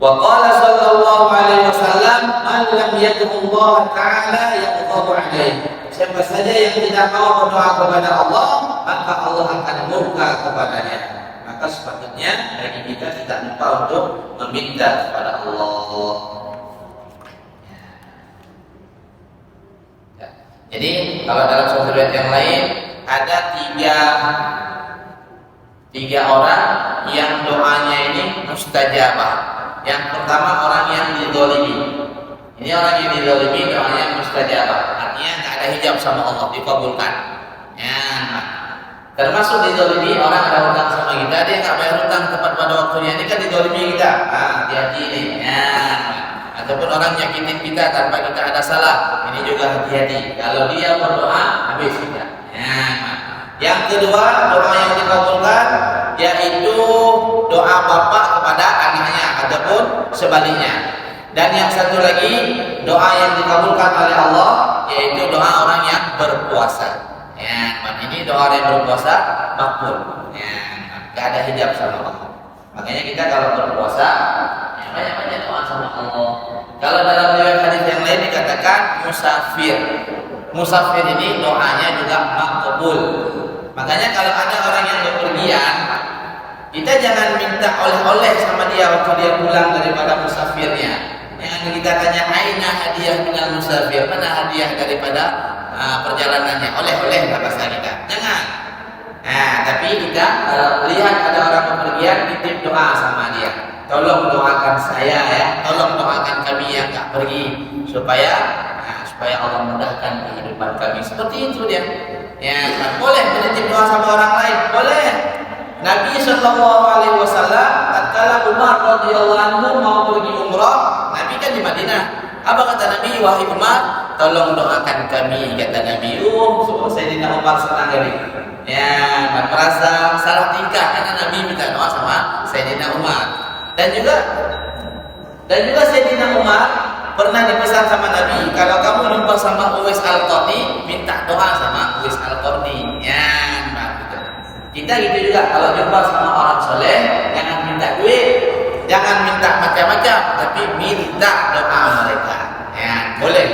Wa qala sallallahu alaihi wasallam, "Man lam yad'u Allah ta'ala yaghdhabu alaihi." Siapa saja yang tidak mau berdoa kepada Allah, maka Allah akan murka kepadanya. Maka sepatutnya bagi kita tidak lupa untuk meminta kepada Allah. Ya. Jadi kalau dalam suatu riwayat yang lain ada tiga orang yang doanya ini mustajabah. Yang pertama orang yang dizalimi. Ini orang yang dizalimi doanya mustajabah. Artinya tidak ada hijab sama Allah, dikabulkan. Ya. Termasuk dizalimi orang ada hutang sama kita, dia nggak bayar hutang tepat pada waktunya, ini kan dizalimi kita. Hati-hati ini. Ya. Ataupun orang nyakitin kita tanpa kita ada salah, ini juga hati-hati. Kalau dia berdoa, habis kita. Ya. Yang kedua, doa yang dikabulkan yaitu doa bapak kepada anaknya ataupun sebaliknya. Dan yang satu lagi, doa yang dikabulkan oleh Allah yaitu doa orang yang berpuasa. Ya, ini doa orang yang berpuasa makbul. Ya, gak ada hijab sama Allah. Makanya kita kalau berpuasa, ya banyak-banyak doa sama Allah. Kalau dalam riwayat hadis yang lain dikatakan musafir. Musafir ini doanya juga makbul. Makanya kalau ada orang yang bepergian, kita jangan minta oleh-oleh sama dia waktu dia pulang daripada musafirnya. Jangan kita tanya, aina hadiah minal musafir, mana hadiah daripada perjalanannya, oleh-oleh bahasa kita. Jangan. Nah, tapi kita lihat ada orang bepergian, titip doa sama dia. Tolong doakan saya ya, tolong doakan kami yang tak pergi supaya Allah mudahkan kehidupan kami. Seperti itu dia. Ya, boleh menitip doa sama orang lain, boleh. Nabi sallallahu alaihi wasallam tatkala Umar radhiyallahu anhu mau pergi umrah, Nabi kan di Madinah. Apa kata Nabi? Wahai Umar, tolong doakan kami, kata Nabi. Sayyidina Umar senang kali. Ya, merasa salah tingkah karena Nabi minta doa sama Sayyidina Umar. Dan juga Sayyidina Umar pernah dipesan sama Nabi, kalau kamu jumpa sama Uwais Al-Qarni, minta doa sama Uwais Al-Qarni. Ya, gitu. Kita gitu juga, kalau jumpa sama orang soleh, jangan minta duit, jangan minta macam-macam, tapi minta doa mereka. Ya, boleh.